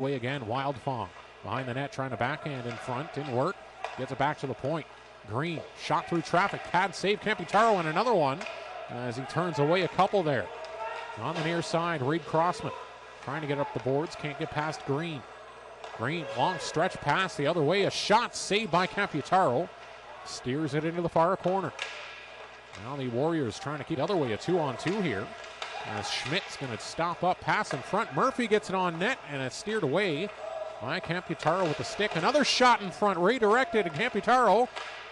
Way again, Wildfong behind the net, trying to backhand in front, didn't work. Gets it back to the point. Green, shot through traffic, pad save, Camputaro, and another one as he turns away a couple there. On the near side, Reed Crossman trying to get up the boards, can't get past Green. Green, long stretch pass the other way, a shot saved by Camputaro. Steers it into the far corner. Now the Warriors trying to keep the other way, a 2-on-2 here. As Schmidt's going to stop up, pass in front. Murphy gets it on net, and it's steered away by Camputaro with the stick. Another shot in front, redirected, and Camputaro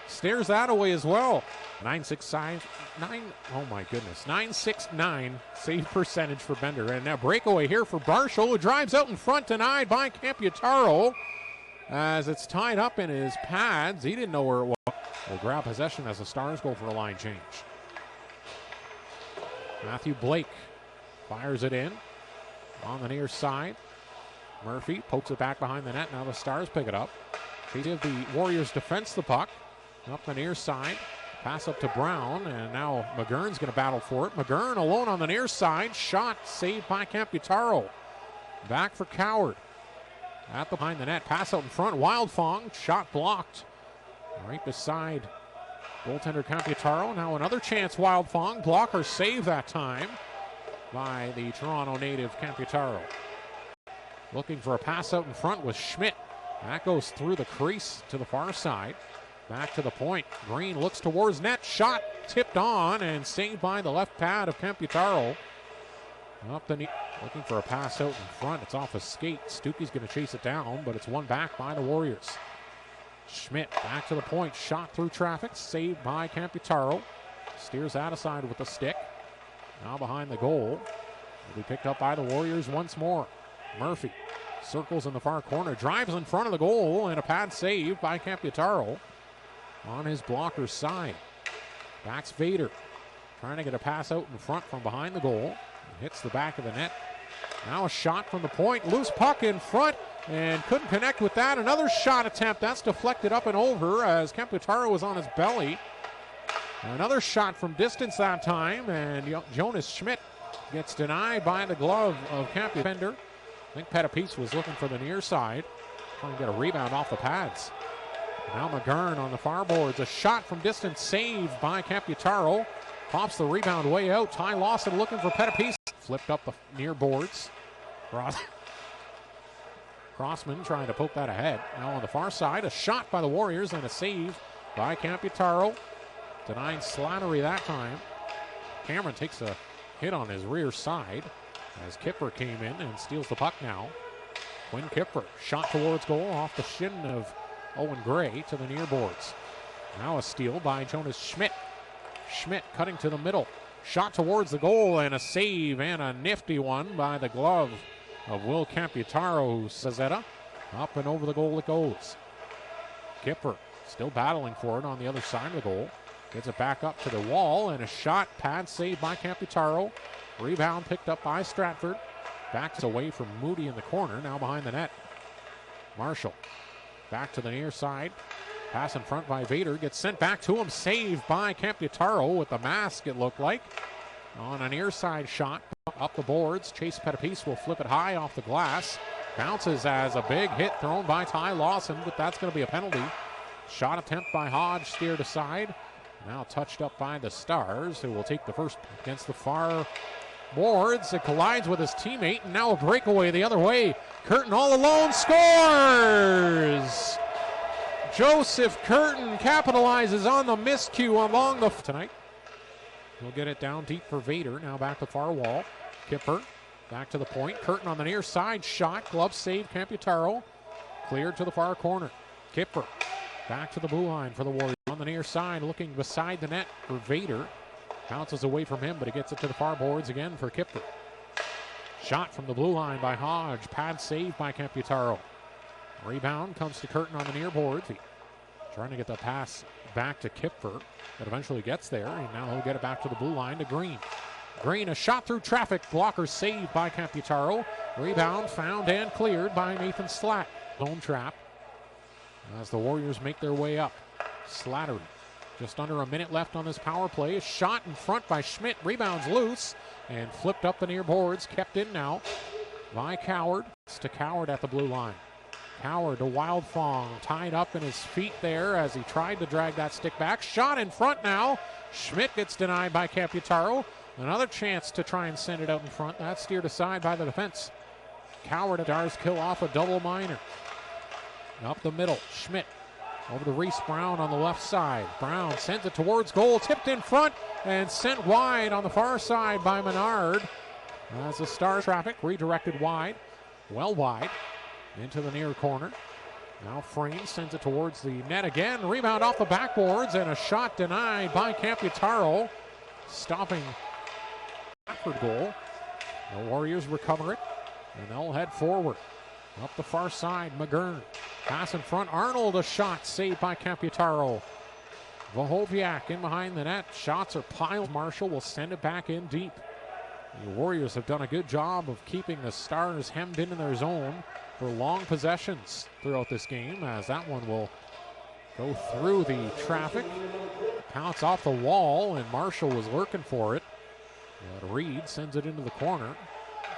steers that away as well. 969 save percentage for Bender. And now breakaway here for Barshall, who drives out in front, denied by Camputaro. As it's tied up in his pads, he didn't know where it was. Will grab possession as the Stars go for a line change. Matthew Blake fires it in on the near side. Murphy pokes it back behind the net. Now the Stars pick it up. They give the Warriors defense the puck. Up the near side. Pass up to Brown, and now McGurn's going to battle for it. McGurn alone on the near side. Shot saved by Camputaro. Back for Coward. At behind the net. Pass out in front. Wildfong. Shot blocked. Right beside goaltender Camputaro. Now another chance, Wildfong. Blocker save that time by the Toronto native Camputaro. Looking for a pass out in front with Schmidt. That goes through the crease to the far side. Back to the point. Green looks towards net. Shot tipped on and saved by the left pad of Camputaro. Up the knee. Looking for a pass out in front. It's off a skate. Stuckey's going to chase it down, but it's won back by the Warriors. Schmidt back to the point, shot through traffic, saved by Camputaro. Steers out of side with the stick. Now behind the goal. Will be picked up by the Warriors once more. Murphy circles in the far corner, drives in front of the goal, and a pad save by Camputaro on his blocker's side. Backs Vader, trying to get a pass out in front from behind the goal. Hits the back of the net. Now a shot from the point, loose puck in front, and couldn't connect with that. Another shot attempt. That's deflected up and over as Camputaro was on his belly. Another shot from distance that time, and Jonas Schmidt gets denied by the glove of Camputaro. I think Pettipice was looking for the near side, trying to get a rebound off the pads. Now McGurn on the far boards. A shot from distance saved by Camputaro. Pops the rebound way out. Ty Lawson looking for Pettipice. Flipped up the near boards. Crossman trying to poke that ahead. Now on the far side, a shot by the Warriors and a save by Camputaro. Denying Slattery that time. Cameron takes a hit on his rear side as Kipper came in and steals the puck now. Quinn Kipper, shot towards goal off the shin of Owen Gray to the near boards. Now a steal by Jonas Schmidt. Schmidt cutting to the middle. Shot towards the goal and a save, and a nifty one by the glove of Will Camputaro. Sazetta up and over the goal it goes. Kipper still battling for it on the other side of the goal. Gets it back up to the wall, and a shot, pad saved by Camputaro. Rebound picked up by Stratford. Backs away from Moody in the corner, now behind the net. Marshall back to the near side. Pass in front by Vader, gets sent back to him. Saved by Camputaro with the mask, it looked like. On a near side shot, up the boards. Chase Pettipice will flip it high off the glass. Bounces as a big hit thrown by Ty Lawson, but that's going to be a penalty. Shot attempt by Hodge, steered aside. Now touched up by the Stars, who will take the first against the far boards. It collides with his teammate, and now a breakaway the other way. Curtin all alone scores! Joseph Curtin capitalizes on the miscue along the tonight. He'll get it down deep for Vader. Now back to far wall. Kipper back to the point. Curtin on the near side. Shot. Glove save. Camputaro cleared to the far corner. Kipper back to the blue line for the Warriors. On the near side, looking beside the net for Vader. Bounces away from him, but he gets it to the far boards again for Kipper. Shot from the blue line by Hodge. Pad saved by Camputaro. Rebound comes to Curtin on the near boards. Trying to get the pass back to Kipfer, but eventually gets there, and now he'll get it back to the blue line to Green. Green, a shot through traffic. Blocker saved by Camputaro. Rebound found and cleared by Nathan Slatt. Zone trap as the Warriors make their way up. Slattery, just under a minute left on this power play. A shot in front by Schmidt. Rebounds loose and flipped up the near boards. Kept in now by Coward. It's to Coward at the blue line. Coward to Wildfong, tied up in his feet there as he tried to drag that stick back. Shot in front now. Schmidt gets denied by Camputaro. Another chance to try and send it out in front. That's steered aside by the defense. Coward Stars kill off a double minor. Up the middle, Schmidt over to Reese Brown on the left side. Brown sends it towards goal, tipped in front and sent wide on the far side by Menard. As the Star traffic redirected wide, well wide, into the near corner. Now Frame sends it towards the net again. Rebound off the backboards and a shot denied by Camputaro, stopping Stratford goal. The Warriors recover it and they'll head forward. Up the far side, McGurn. Pass in front, Arnold, a shot saved by Camputaro. Vahoviak in behind the net. Shots are piled. Marshall will send it back in deep. The Warriors have done a good job of keeping the Stars hemmed in their zone for long possessions throughout this game, as that one will go through the traffic. Pounce off the wall, and Marshall was lurking for it. But Reed sends it into the corner.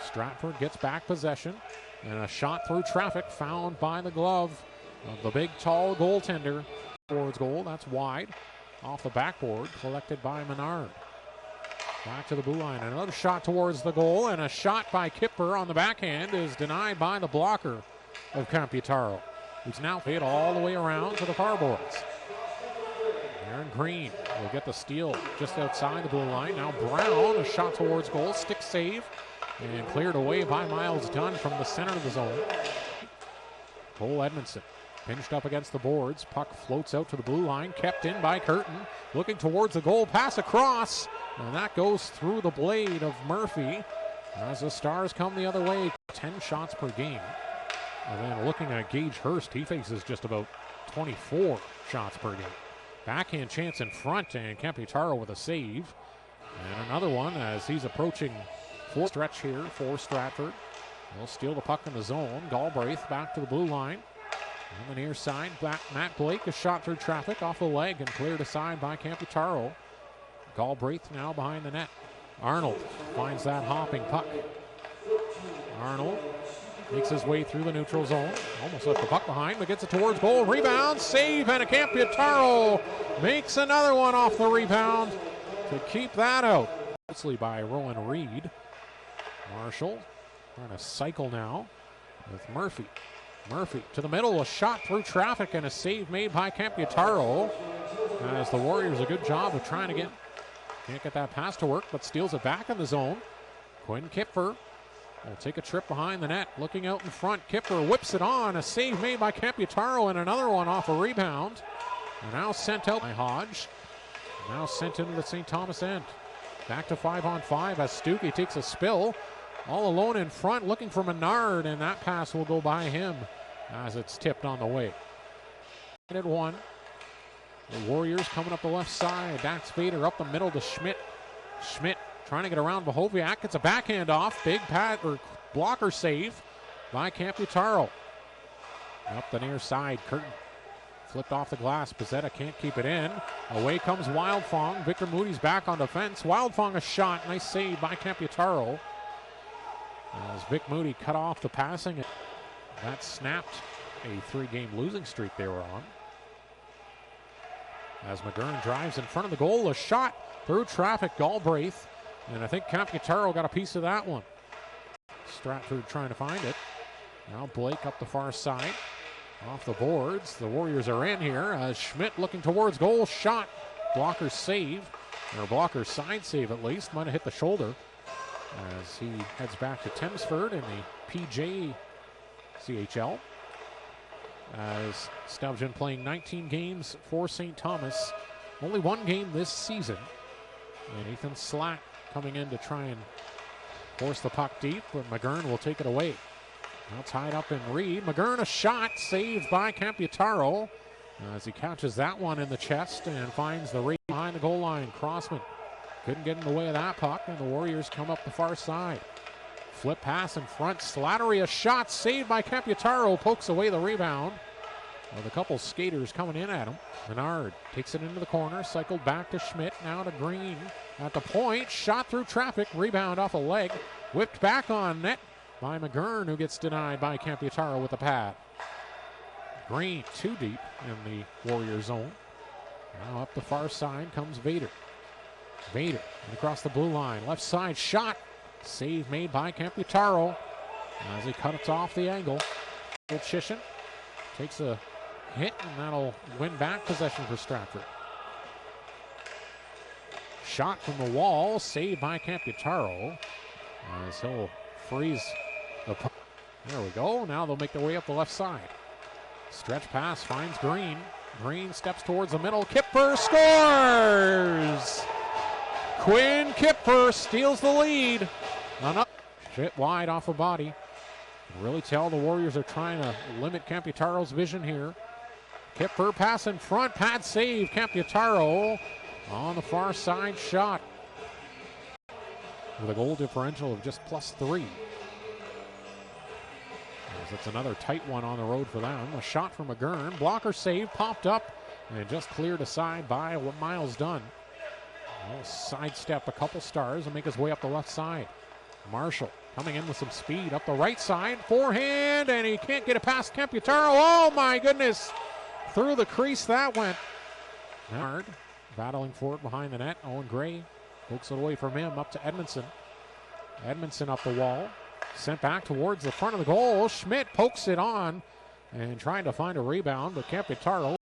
Stratford gets back possession. And a shot through traffic found by the glove of the big, tall goaltender. Towards goal, that's wide. Off the backboard, collected by Menard. Back to the blue line. Another shot towards the goal, and a shot by Kipper on the backhand is denied by the blocker of Camputaro, who's now hit all the way around to the far boards. Aaron Green will get the steal just outside the blue line. Now Brown, a shot towards goal, stick save. And cleared away by Miles Dunn from the center of the zone. Cole Edmondson pinched up against the boards. Puck floats out to the blue line. Kept in by Curtin. Looking towards the goal. Pass across. And that goes through the blade of Murphy. As the Stars come the other way. 10 shots per game. And then looking at Gage Hurst, he faces just about 24 shots per game. Backhand chance in front, and Camputaro with a save. And another one as he's approaching full stretch here for Stratford. They'll steal the puck in the zone. Galbraith back to the blue line. On the near side, Matt Blake, a shot through traffic off the leg and cleared aside by Camputaro. Galbraith now behind the net. Arnold finds that hopping puck. Arnold makes his way through the neutral zone. Almost left the puck behind, but gets it towards goal. Rebound, save, and a Camputaro makes another one off the rebound to keep that out. Mostly by Rowan Reed. Marshall trying to cycle now with Murphy. Murphy to the middle, a shot through traffic and a save made by Camputaro. As the Warriors a good job of trying to can't get that pass to work, but steals it back in the zone. Quinn Kipfer will take a trip behind the net, looking out in front. Kipfer whips it on, a save made by Camputaro and another one off a rebound. And now sent out by Hodge. Now sent into the St. Thomas end. Back to 5-on-5 as Stuckey takes a spill. All alone in front, looking for Menard, and that pass will go by him as it's tipped on the way. At one. The Warriors coming up the left side. Dax Vader up the middle to Schmidt. Schmidt trying to get around Vahoviak. Gets a backhand off. Big blocker save by Camputaro. Up the near side. Curtin flipped off the glass. Pizzetta can't keep it in. Away comes Wildfong. Victor Moody's back on defense. Wildfong a shot. Nice save by Camputaro. As Vic Moody cut off the passing. That snapped a 3-game losing streak they were on. As McGurn drives in front of the goal. A shot through traffic. Galbraith. And I think Camputaro got a piece of that one. Stratford trying to find it. Now Blake up the far side. Off the boards. The Warriors are in here. Schmidt looking towards goal. Shot. Blocker save. Or blocker side save at least. Might have hit the shoulder. As he heads back to Thamesford in the PJ CHL. As Stubbs been playing 19 games for St. Thomas. Only one game this season. And Ethan Slack coming in to try and force the puck deep. But McGurn will take it away. Now tied up in Reed. McGurn a shot saved by Camputaro as he catches that one in the chest and finds the rate behind the goal line. Crossman couldn't get in the way of that puck, and the Warriors come up the far side. Flip pass in front. Slattery a shot saved by Camputaro. Pokes away the rebound. With a couple skaters coming in at him. Menard takes it into the corner. Cycled back to Schmidt. Now to Green at the point. Shot through traffic. Rebound off a leg. Whipped back on net. by McGurn, who gets denied by Camputaro with a pad. Green too deep in the Warrior zone. Now up the far side comes Vader. Vader across the blue line. Left side shot. Save made by Camputaro as he cuts off the angle. Chishin takes a hit, and that'll win back possession for Stratford. Shot from the wall, saved by Camputaro as he'll freeze the puck. There we go. Now they'll make their way up the left side. Stretch pass finds Green. Green steps towards the middle. Kipfer scores! Quinn Kipfer steals the lead. Hit wide off a body. You can really tell the Warriors are trying to limit Camputaro's vision here. Kipfer pass in front. Pad save. Camputaro on the far side shot. With a goal differential of just +3. That's another tight one on the road for them. A shot from McGurn. Blocker save. Popped up and just cleared aside by Miles Dunn. He'll sidestep a couple stars and make his way up the left side. Marshall coming in with some speed up the right side. Forehand, and he can't get it past Camputaro. Oh my goodness. Through the crease that went. Hard. Battling for it behind the net. Owen Gray pokes it away from him up to Edmondson. Edmondson up the wall. Sent back towards the front of the goal. Schmidt pokes it on and trying to find a rebound, but Camputaro